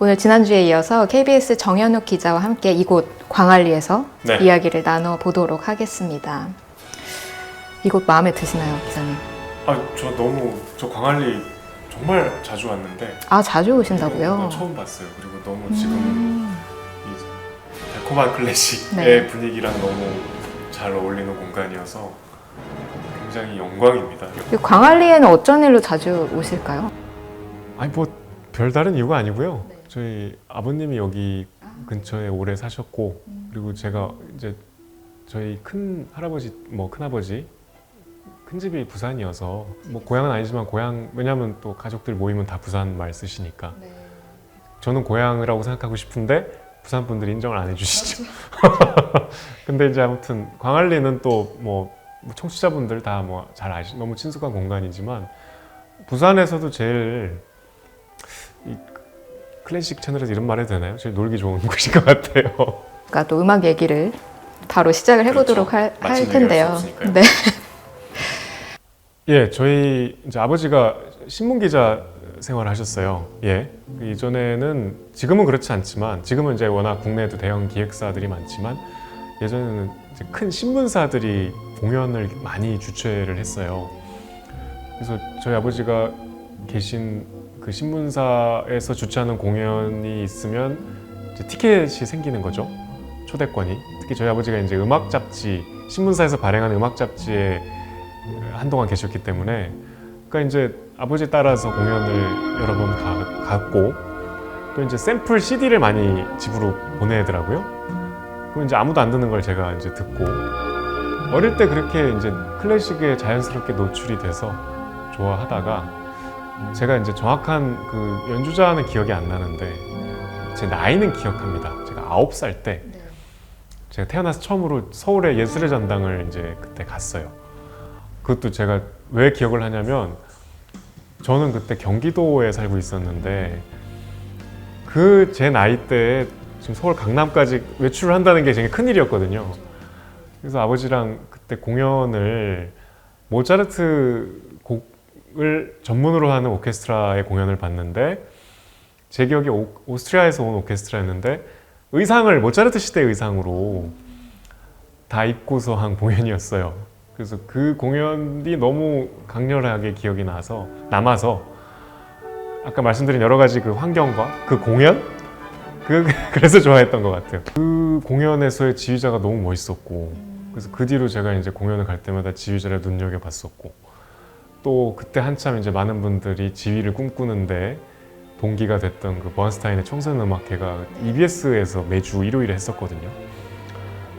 오늘 지난주에 이어서 KBS 정현욱 기자와 함께 이곳 광안리에서 네. 이야기를 나눠보도록 하겠습니다. 이곳 마음에 드시나요, 기자님? 저 광안리 정말 자주 왔는데 아, 자주 오신다고요? 처음 봤어요. 그리고 너무 지금 이 달콤한 클래식의 네. 분위기랑 너무 잘 어울리는 공간이어서 굉장히 영광입니다. 이 광안리에는 어쩐 일로 자주 오실까요? 아니 뭐 별다른 이유가 아니고요. 저희 아버님이 여기 근처에 오래 사셨고 그리고 제가 이제 저희 큰 할아버지 큰아버지 큰 집이 부산이어서 뭐 고향은 아니지만 왜냐면 또 가족들 모이면 다 부산 말 쓰시니까 저는 고향이라고 생각하고 싶은데 부산 분들이 인정을 안 해주시죠. 근데 이제 아무튼 광안리는 또 뭐 청취자분들 다 뭐 잘 너무 친숙한 공간이지만 부산에서도 제일 이 클래식 채널에서 이런 말 해도 되나요? 제일 놀기 좋은 곳인 것 같아요. 그러니까 또 음악 얘기를 바로 시작을 해보도록 할 텐데요. 네. 예, 저희 이제 아버지가 신문 기자 생활을 하셨어요. 예. 이전에는 지금은 그렇지 않지만 지금은 이제 워낙 국내에도 대형 기획사들이 많지만 예전에는 이제 큰 신문사들이 공연을 많이 주최를 했어요. 그래서 저희 아버지가 계신 그 신문사에서 주최하는 공연이 있으면 이제 티켓이 생기는 거죠. 초대권이. 특히 저희 아버지가 이제 음악 잡지, 신문사에서 발행하는 음악 잡지에 한동안 계셨기 때문에 그러니까 이제 아버지 따라서 공연을 여러 번 갔고 또 이제 샘플 CD를 많이 집으로 보내더라고요. 그럼 이제 아무도 안 듣는 걸 제가 이제 듣고 어릴 때 그렇게 이제 클래식에 자연스럽게 노출이 돼서 좋아하다가 제가 이제 정확한 그 연주자는 기억이 안 나는데 제 나이는 기억합니다. 제가 9살 때 제가 태어나서 처음으로 서울의 예술의 전당을 이제 그때 갔어요. 그것도 제가 왜 기억을 하냐면 저는 그때 경기도에 살고 있었는데 그 제 나이 때에 지금 서울 강남까지 외출을 한다는 게 되게 큰일이었거든요. 그래서 아버지랑 그때 공연을 모차르트 곡을 전문으로 하는 오케스트라의 공연을 봤는데 제 기억에 오스트리아에서 온 오케스트라였는데 의상을 모차르트 시대 의상으로 다 입고서 한 공연이었어요. 그래서 그 공연이 너무 강렬하게 기억이 남아서 아까 말씀드린 여러 가지 그 환경과 그 공연? 그래서 좋아했던 것 같아요. 그 공연에서의 지휘자가 너무 멋있었고 그래서 그 뒤로 제가 이제 공연을 갈 때마다 지휘자를 눈여겨봤었고 또 그때 한참 이제 많은 분들이 지휘를 꿈꾸는데 동기가 됐던 그 버언스타인의 청소년음악회가 EBS에서 매주 일요일에 했었거든요.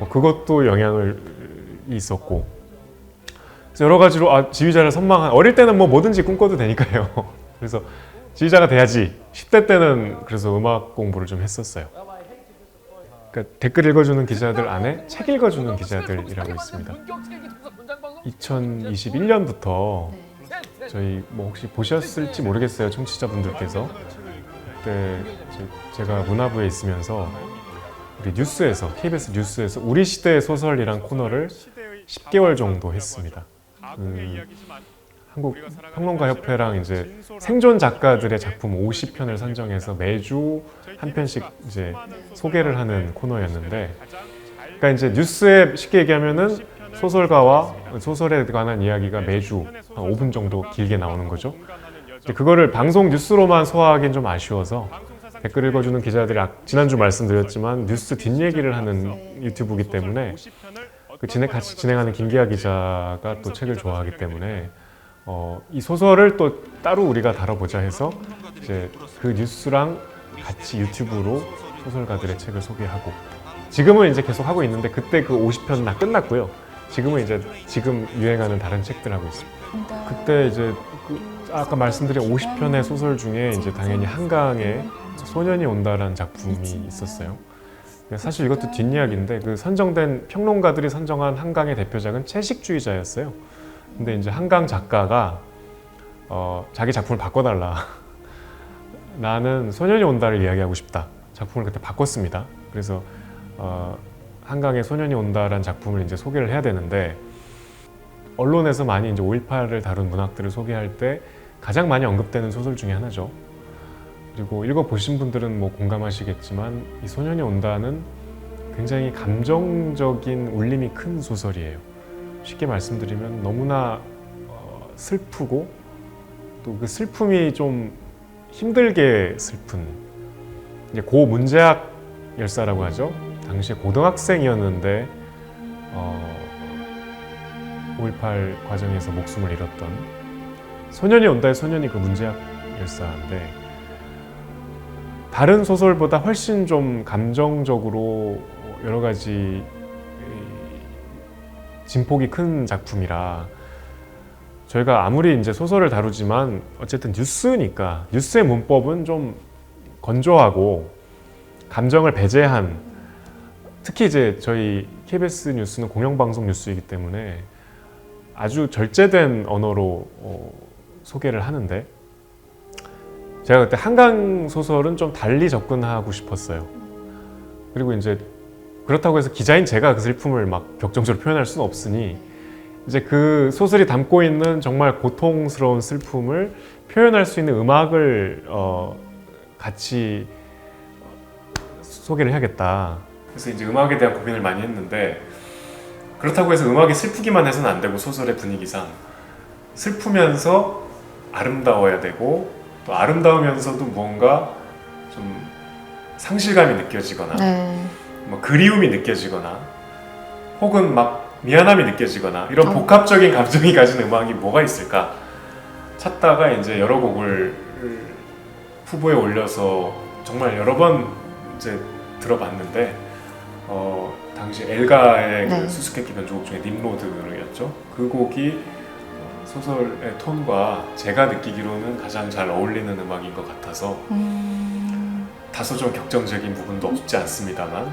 그것도 영향을 있었고 그래서 여러 가지로 지휘자를 선망한 어릴 때는 뭐 뭐든지 꿈꿔도 되니까요. 그래서 지휘자가 돼야지 10대 때는 그래서 음악 공부를 좀 했었어요. 그러니까 댓글 읽어주는 기자들 안에 책 읽어주는 기자들이라고 있습니다. 2021년부터 저희 뭐 혹시 보셨을지 모르겠어요, 청취자분들께서. 그때 제가 문화부에 있으면서 우리 뉴스에서 KBS 뉴스에서 우리 시대의 소설이란 코너를 10개월 정도 했습니다. 한국 평론가협회랑 이제 생존 작가들의 작품 50편을 선정해서 매주 한 편씩 이제 소개를 하는 코너였는데, 그러니까 이제 뉴스에 쉽게 얘기하면은 소설가와 소설에 관한 이야기가 매주 한 5분 정도 길게 나오는 거죠. 그거를 방송 뉴스로만 소화하기는 좀 아쉬워서 댓글 읽어주는 기자들이 지난주 말씀드렸지만 뉴스 뒷얘기를 하는 유튜브이기 때문에 같이 진행하는 김기아 기자가 또 책을 좋아하기 때문에 이 소설을 또 따로 우리가 다뤄보자 해서 이제 그 뉴스랑 같이 유튜브로 소설가들의 책을 소개하고 지금은 이제 계속 하고 있는데 그때 그 50편 다 끝났고요. 지금은 이제 지금 유행하는 다른 책들 하고 있습니다. 그때 이제 아까 말씀드린 50편의 소설 중에 이제 당연히 한강에 소년이 온다라는 작품이 있었어요. 사실 이것도 뒷이야기인데 그 선정된 평론가들이 선정한 한강의 대표작은 채식주의자였어요. 근데 이제 한강 작가가 자기 작품을 바꿔달라. 나는 소년이 온다를 이야기하고 싶다. 작품을 그때 바꿨습니다. 그래서 한강에 소년이 온다라는 작품을 이제 소개를 해야 되는데 언론에서 많이 이제 5.18을 다룬 문학들을 소개할 때 가장 많이 언급되는 소설 중에 하나죠. 그리고 읽어보신 분들은 뭐 공감하시겠지만 이 소년이 온다는 굉장히 감정적인 울림이 큰 소설이에요. 쉽게 말씀드리면 너무나 슬프고 또 그 슬픔이 좀 힘들게 슬픈, 이제 고 문제학 열사라고 하죠. 당시에 고등학생이었는데 5.18 과정에서 목숨을 잃었던 소년이 온다의 소년이 그 문제학 열사인데, 다른 소설보다 훨씬 좀 감정적으로 여러 가지 진폭이 큰 작품이라, 저희가 아무리 이제 소설을 다루지만 어쨌든 뉴스니까 뉴스의 문법은 좀 건조하고 감정을 배제한, 특히 이제 저희 KBS 뉴스는 공영방송 뉴스이기 때문에 아주 절제된 언어로 소개를 하는데, 제가 그때 한강 소설은 좀 달리 접근하고 싶었어요. 그리고 이제 그렇다고 해서 기자인 제가 그 슬픔을 막 격정적으로 표현할 수는 없으니, 이제 그 소설이 담고 있는 정말 고통스러운 슬픔을 표현할 수 있는 음악을 같이 소개를 해야겠다. 그래서 이제 음악에 대한 고민을 많이 했는데, 그렇다고 해서 음악이 슬프기만 해서는 안 되고, 소설의 분위기상 슬프면서 아름다워야 되고, 또 아름다우면서도 뭔가 좀 상실감이 느껴지거나 뭐 그리움이 느껴지거나 혹은 막 미안함이 느껴지거나 이런 복합적인 감정이 가진 음악이 뭐가 있을까 찾다가 이제 여러 곡을 후보에 올려서 정말 여러 번 이제 들어봤는데, 당시 엘가의 그 수수께끼 변주곡 중에 님로드였죠. 그 곡이 소설의 톤과 제가 느끼기로는 가장 잘 어울리는 음악인 것 같아서 다소 좀 격정적인 부분도 없지 않습니다만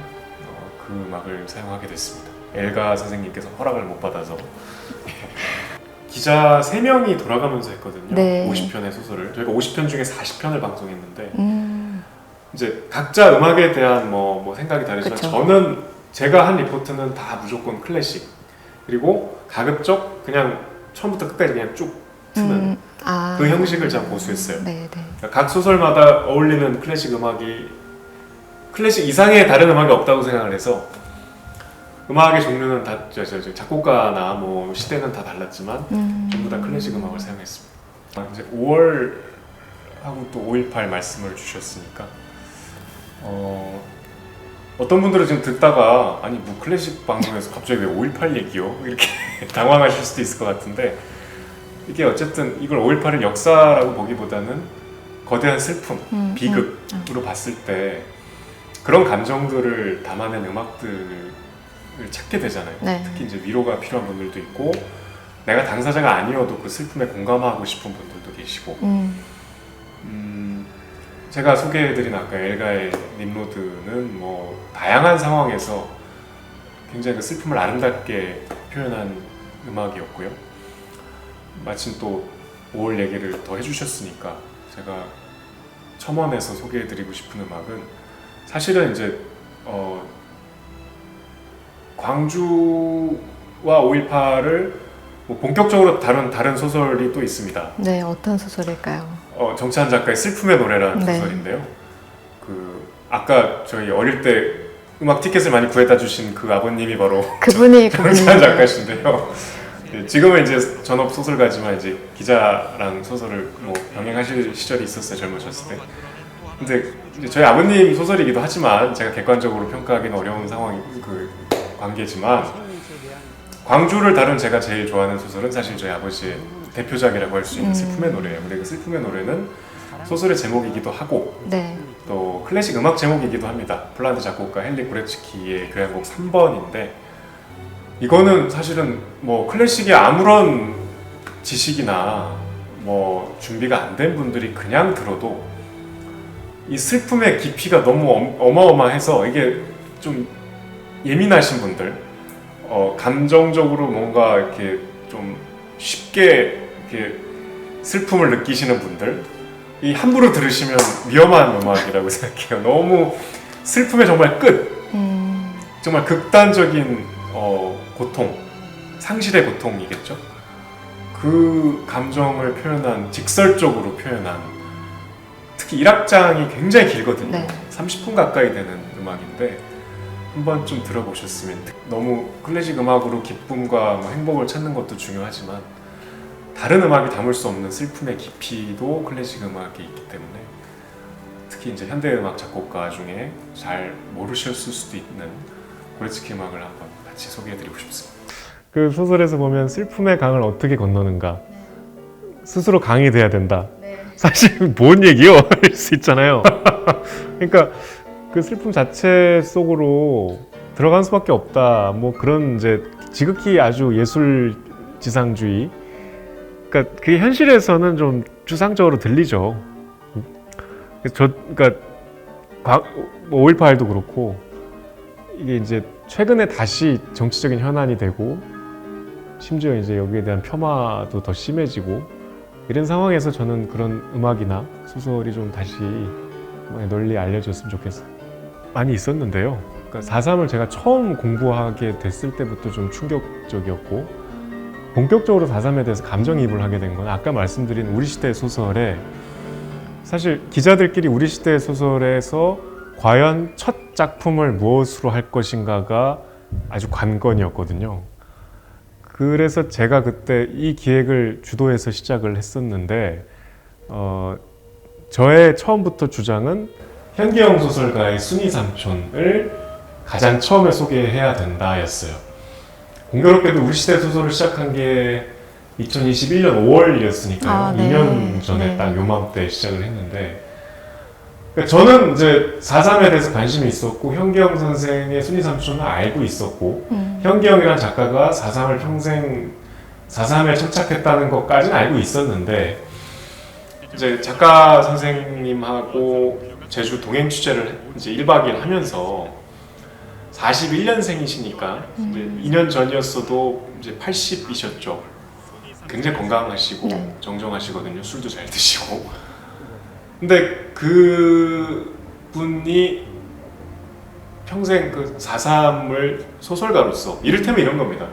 그 음악을 사용하게 됐습니다. 엘가 선생님께서 허락을 못 받아서 기자 3명이 돌아가면서 했거든요. 50편의 소설을. 저희가 50편 중에 40편을 방송했는데 이제 각자 음악에 대한 뭐 생각이 다르지만, 그쵸. 저는 제가 한 리포트는 다 무조건 클래식, 그리고 가급적 그냥 처음부터 끝까지 그냥 쭉 트는 그 형식을 제가 고수했어요. 그러니까 각 소설마다 어울리는 클래식 음악이 클래식 이상의 다른 음악이 없다고 생각을 해서, 음악의 종류는 다 작곡가나 뭐 시대는 다 달랐지만 전부 다 클래식 음악을 사용했습니다. 이제 5월하고 또 5.18 말씀을 주셨으니까 어떤 분들은 지금 듣다가 아니 뭐 클래식 방송에서 갑자기 왜 5.18 얘기요? 이렇게 당황하실 수도 있을 것 같은데, 이게 어쨌든 이걸 5.18을 역사라고 보기보다는 거대한 슬픔, 비극으로 봤을 때 그런 감정들을 담아낸 음악들을 찾게 되잖아요. 특히 이제 위로가 필요한 분들도 있고, 내가 당사자가 아니어도 그 슬픔에 공감하고 싶은 분들도 계시고, 제가 소개해드린 아까 엘가의 님로드는 뭐 다양한 상황에서 굉장히 그 슬픔을 아름답게 표현한 음악이었고요. 마침 또 5월 얘기를 더 해주셨으니까 제가 첨언해서 소개해드리고 싶은 음악은, 사실은 이제 광주와 5.18을 뭐 본격적으로 다룬 다른 소설이 또 있습니다. 네, 어떤 소설일까요? 정찬 작가의 슬픔의 노래라는 소설인데요. 그 아까 저희 어릴 때 음악 티켓을 많이 구해다 주신 그 아버님이 바로 그분이 정찬 작가신데요. 지금은 이제 전업 소설가지만 이제 기자랑 소설을 뭐 병행하실 시절이 있었어요, 젊으셨을 때. 근데 이제 저희 아버님 소설이기도 하지만 제가 객관적으로 평가하기는 어려운 상황이 그 관계지만, 광주를 다룬 제가 제일 좋아하는 소설은 사실 저희 아버지의 대표작이라고 할 수 있는 슬픔의 노래예요. 근데 그 슬픔의 노래는 소설의 제목이기도 하고 또 클래식 음악 제목이기도 합니다. 폴란드 작곡가 헨리 고레츠키의 교향곡 3번인데, 이거는 사실은 뭐 클래식에 아무런 지식이나 뭐 준비가 안 된 분들이 그냥 들어도 이 슬픔의 깊이가 너무 어마어마해서, 이게 좀 예민하신 분들, 감정적으로 뭔가 이렇게 좀 쉽게 이렇게 슬픔을 느끼시는 분들, 이 함부로 들으시면 위험한 음악이라고 생각해요. 너무 슬픔의 정말 끝, 정말 극단적인 고통, 상실의 고통이겠죠. 그 감정을 표현한, 직설적으로 표현한, 특히 1악장이 굉장히 길거든요. 네. 30분 가까이 되는 음악인데 한번 좀 들어보셨으면. 너무 클래식 음악으로 기쁨과 뭐 행복을 찾는 것도 중요하지만 다른 음악이 담을 수 없는 슬픔의 깊이도 클래식 음악에 있기 때문에 특히 이제 현대음악 작곡가 중에 잘 모르셨을 수도 있는 고레츠키 음악을 한번 같이 소개해드리고 싶습니다. 그 소설에서 보면 슬픔의 강을 어떻게 건너는가, 스스로 강이 돼야 된다. 사실 뭔 얘기요? 할 수 있잖아요. 그러니까 그 슬픔 자체 속으로 들어간 수밖에 없다. 뭐 그런 이제 지극히 아주 예술 지상주의. 그러니까 그게 현실에서는 좀 추상적으로 들리죠. 그러니까 5.18도 그렇고 이게 이제 최근에 다시 정치적인 현안이 되고 심지어 이제 여기에 대한 폄하도 더 심해지고 이런 상황에서 저는 그런 음악이나 소설이 좀 다시 널리 알려졌으면 좋겠어요. 많이 있었는데요. 그러니까 4.3을 제가 처음 공부하게 됐을 때부터 좀 충격적이었고 본격적으로 4.3에 대해서 감정이입을 하게 된 건 아까 말씀드린 우리 시대의 소설에 사실 기자들끼리 우리 시대의 소설에서 과연 첫 작품을 무엇으로 할 것인가가 아주 관건이었거든요. 그래서 제가 그때 이 기획을 주도해서 시작을 했었는데 저의 처음부터 주장은 현기영 소설가의 순이 삼촌을 가장 처음에 소개해야 된다였어요. 공교롭게도 우리 시대 소설을 시작한 게 2021년 5월이었으니까요. 네. 2년 전에 네. 딱 요맘때 시작을 했는데 저는 이제 4.3에 대해서 관심이 있었고 현기영 선생의 순이 삼촌을 알고 있었고 현기영이라는 작가가 4.3을 평생 4.3에 천착했다는 것까지는 알고 있었는데 이제 작가 선생님하고 제주 동행 취재를 이제 1박 2일 하면서 41년생이시니까 이제 2년 전이었어도 이제 80이셨죠. 굉장히 건강하시고 네. 정정하시거든요. 술도 잘 드시고. 근데 그 분이 평생 그 4.3을 소설가로서 이를테면 이런 겁니다.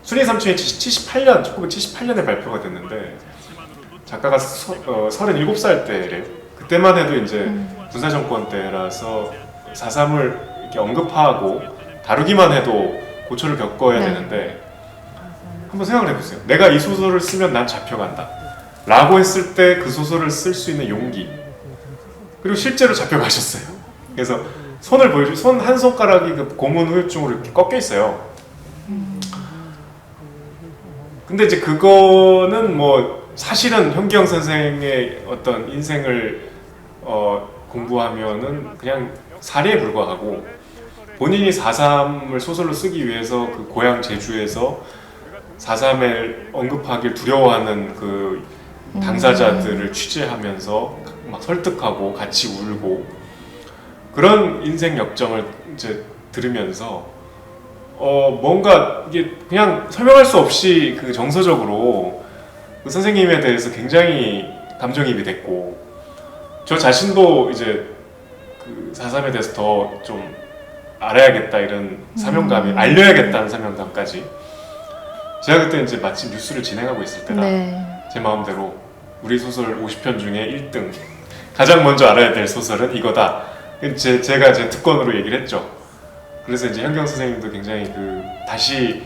순이 삼촌이 1978년에 발표가 됐는데 작가가 37살 때래요. 그때만 해도 이제 군사정권 때라서 4.3을 이렇게 언급하고 다루기만 해도 고초를 겪어야 네. 되는데 한번 생각을 해보세요. 내가 이 소설을 쓰면 난 잡혀간다 라고 했을 때 그 소설을 쓸 수 있는 용기, 그리고 실제로 잡혀가셨어요. 그래서 손을 보여주, 손 한 손가락이 그 고문 후유증으로 이렇게 꺾여 있어요. 근데 이제 그거는 뭐 사실은 현기영 선생의 어떤 인생을 공부하면은 그냥 사례에 불과하고 본인이 4.3을 소설로 쓰기 위해서 그 고향 제주에서 4.3을 언급하길 두려워하는 그 당사자들을 취재하면서 막 설득하고 같이 울고 그런 인생 역정을 이제 들으면서 뭔가 이게 그냥 설명할 수 없이 그 정서적으로 그 선생님에 대해서 굉장히 감정이입이 됐고 저 자신도 이제 그 4.3에 대해서 더 좀 알아야겠다 이런 사명감이 알려야겠다는 사명감까지 제가 그때 이제 마침 뉴스를 진행하고 있을 때다 네. 제 마음대로 우리 소설 50편 중에 1등 가장 먼저 알아야 될 소설은 이거다. 제가 제 특권으로 얘기를 했죠. 그래서 이제 현경 선생님도 굉장히 그 다시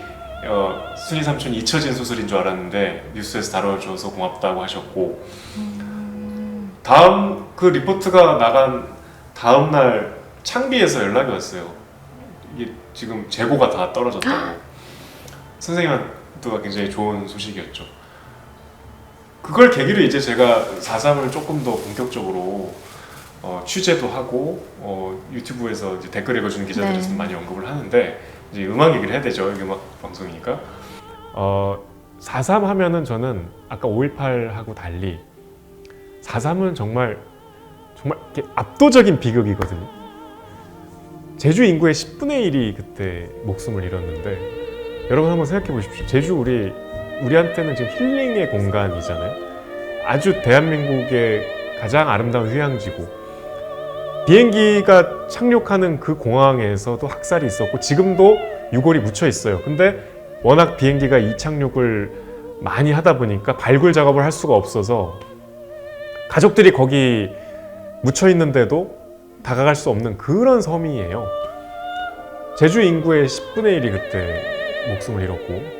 순이 삼촌이 잊혀진 소설인 줄 알았는데 뉴스에서 다뤄줘서 고맙다고 하셨고 다음 그 리포트가 나간 다음 날 창비에서 연락이 왔어요. 이게 지금 재고가 다 떨어졌다고. 선생님한테도 굉장히 좋은 소식이었죠. 그걸 계기로 이제 제가 4.3을 조금 더 본격적으로 취재도 하고 유튜브에서 이제 댓글 읽어주는 기자들에서 네. 많이 언급을 하는데 이제 음악 얘기를 해야 되죠. 이게 음악 방송이니까. 4.3 하면은 저는 아까 5.18하고 달리 4.3은 정말 이렇게 압도적인 비극이거든요. 제주 인구의 10분의 1이 그때 목숨을 잃었는데 여러분 한번 생각해 보십시오. 제주 우리한테는 지금 힐링의 공간이잖아요. 아주 대한민국의 가장 아름다운 휴양지고 비행기가 착륙하는 그 공항에서도 학살이 있었고 지금도 유골이 묻혀 있어요. 근데 워낙 비행기가 이착륙을 많이 하다 보니까 발굴 작업을 할 수가 없어서 가족들이 거기 묻혀 있는데도 다가갈 수 없는 그런 섬이에요. 제주 인구의 10분의 1이 그때 목숨을 잃었고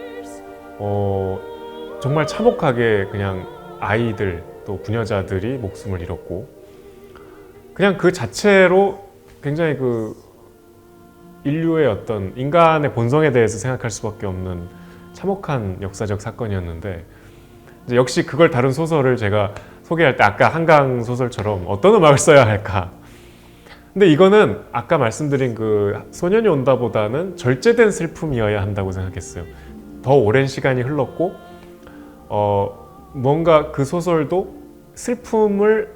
정말 참혹하게 그냥 아이들 또 부녀자들이 목숨을 잃었고 그냥 그 자체로 굉장히 그 인류의 어떤 인간의 본성에 대해서 생각할 수밖에 없는 참혹한 역사적 사건이었는데 이제 역시 그걸 다룬 소설을 제가 소개할 때 아까 한강 소설처럼 어떤 음악을 써야 할까. 근데 이거는 아까 말씀드린 그 소년이 온다보다는 절제된 슬픔이어야 한다고 생각했어요. 더 오랜 시간이 흘렀고 뭔가 그 소설도 슬픔을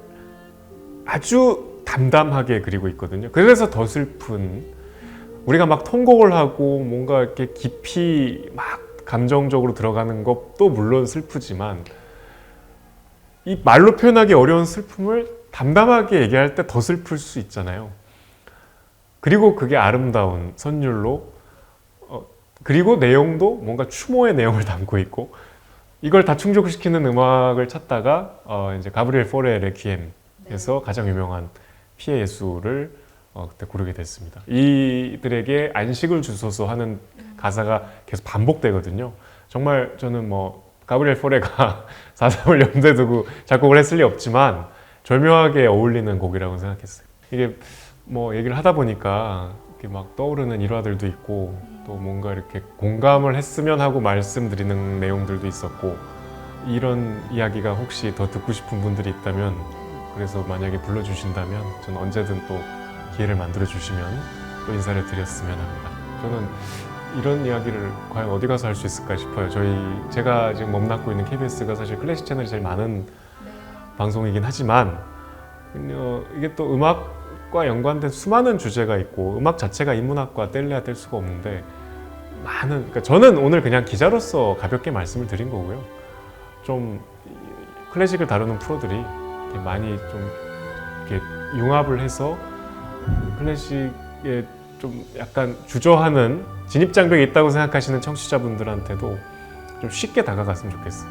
아주 담담하게 그리고 있거든요. 그래서 더 슬픈 우리가 막 통곡을 하고 뭔가 이렇게 깊이 막 감정적으로 들어가는 것도 물론 슬프지만 이 말로 표현하기 어려운 슬픔을 담담하게 얘기할 때 더 슬플 수 있잖아요. 그리고 그게 아름다운 선율로 그리고 내용도 뭔가 추모의 내용을 담고 있고 이걸 다 충족시키는 음악을 찾다가 이제 가브리엘 포레의 레퀴엠에서 가장 유명한 피해 예수를 그때 고르게 됐습니다. 이들에게 안식을 주소서 하는 가사가 계속 반복되거든요. 정말 저는 뭐 가브리엘 포레가 4.3을 염두에 두고 작곡을 했을 리 없지만 절묘하게 어울리는 곡이라고 생각했어요. 이게 뭐 얘기를 하다 보니까 이렇게 막 떠오르는 일화들도 있고 또 뭔가 이렇게 공감을 했으면 하고 말씀드리는 내용들도 있었고 이런 이야기가 혹시 더 듣고 싶은 분들이 있다면 그래서 만약에 불러주신다면 저는 언제든 또 기회를 만들어 주시면 또 인사를 드렸으면 합니다. 저는 이런 이야기를 과연 어디 가서 할 수 있을까 싶어요. 제가 지금 몸담고 있는 KBS가 사실 클래식 채널이 제일 많은 방송이긴 하지만 이게 또 음악과 연관된 수많은 주제가 있고 음악 자체가 인문학과 뗄래야 뗄 수가 없는데 그러니까 저는 오늘 그냥 기자로서 가볍게 말씀을 드린 거고요. 좀 클래식을 다루는 프로들이 이렇게 많이 좀 이렇게 융합을 해서 클래식에 좀 약간 주저하는 진입장벽이 있다고 생각하시는 청취자분들한테도 좀 쉽게 다가갔으면 좋겠어요.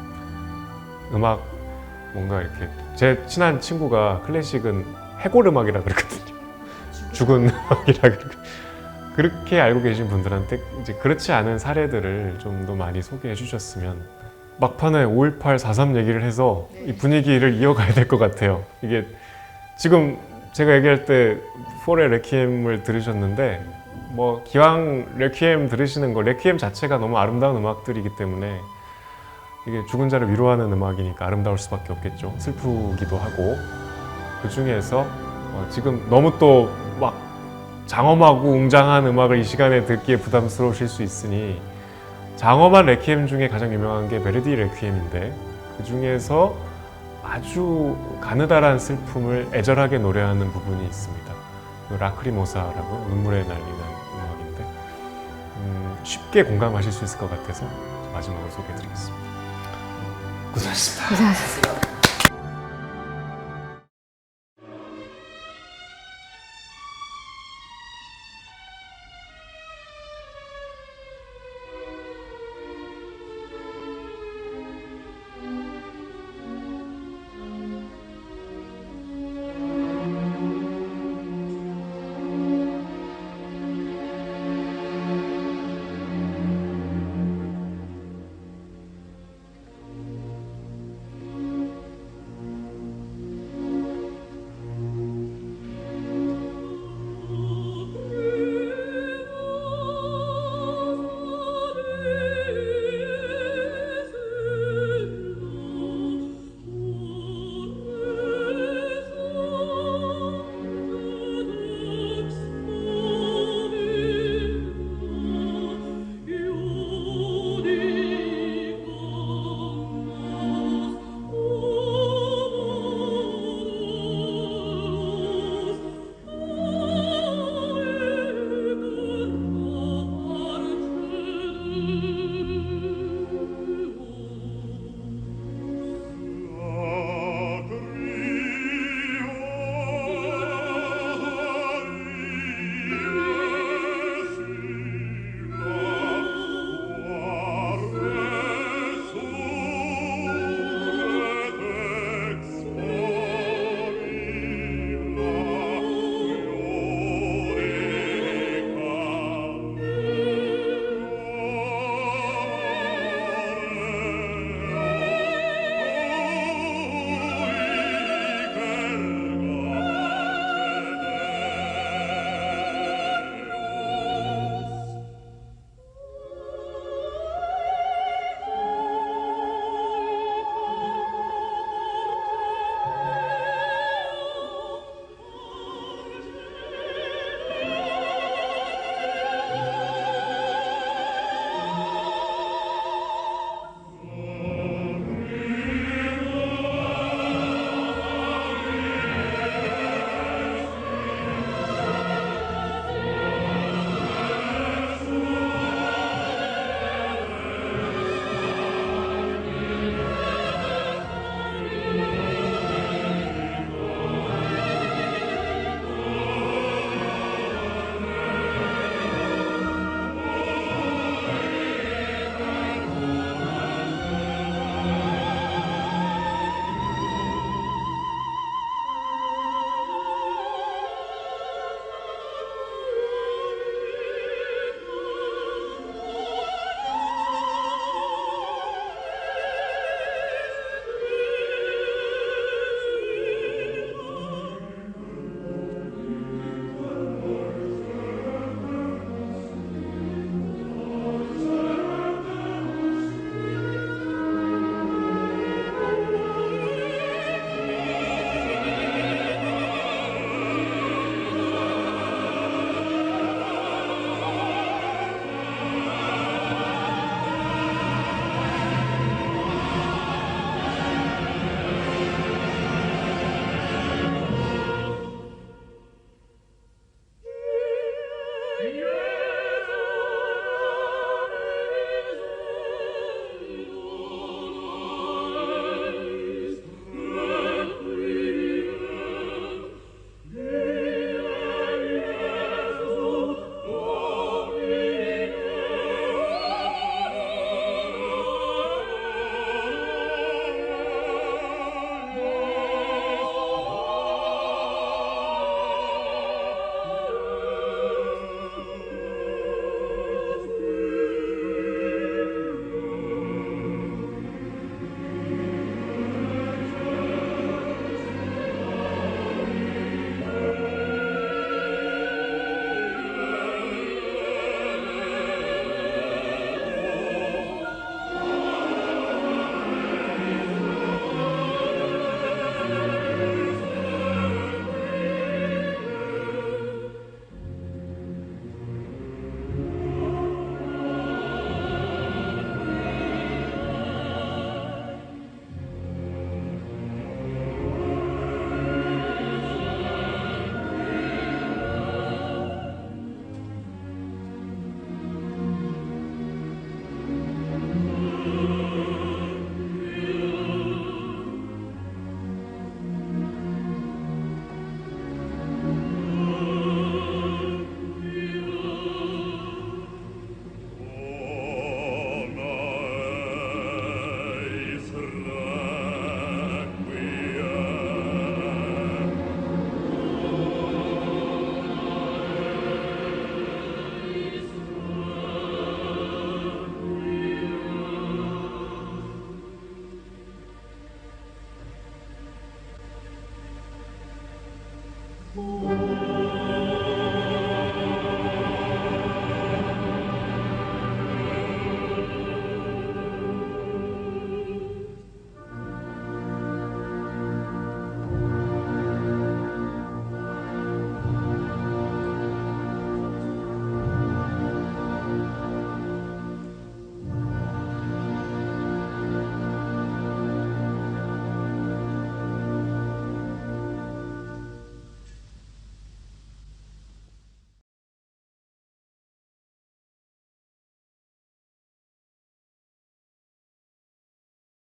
음악 뭔가 이렇게 제 친한 친구가 클래식은 해골 음악이라 그러거든요. 죽은 음악이라 그렇게 알고 계신 분들한테 이제 그렇지 않은 사례들을 좀 더 많이 소개해 주셨으면 막판에 5.18, 4.3 얘기를 해서 이 분위기를 이어가야 될 것 같아요. 이게 지금 제가 얘기할 때 포레 레퀴엠을 들으셨는데 뭐 기왕 레퀴엠 들으시는 거 레퀴엠 자체가 너무 아름다운 음악들이기 때문에 이게 죽은 자를 위로하는 음악이니까 아름다울 수밖에 없겠죠. 슬프기도 하고 그 중에서 지금 너무 또 막 장엄하고 웅장한 음악을 이 시간에 듣기에 부담스러우실 수 있으니 장엄한 레퀴엠 중에 가장 유명한 게 베르디 레퀴엠인데 그 중에서 아주 가느다란 슬픔을 애절하게 노래하는 부분이 있습니다. 라크리모사라고 눈물의 날리는 음악인데 쉽게 공감하실 수 있을 것 같아서 마지막으로 소개해드리겠습니다. 고생하셨습니다. 고생하셨습니다.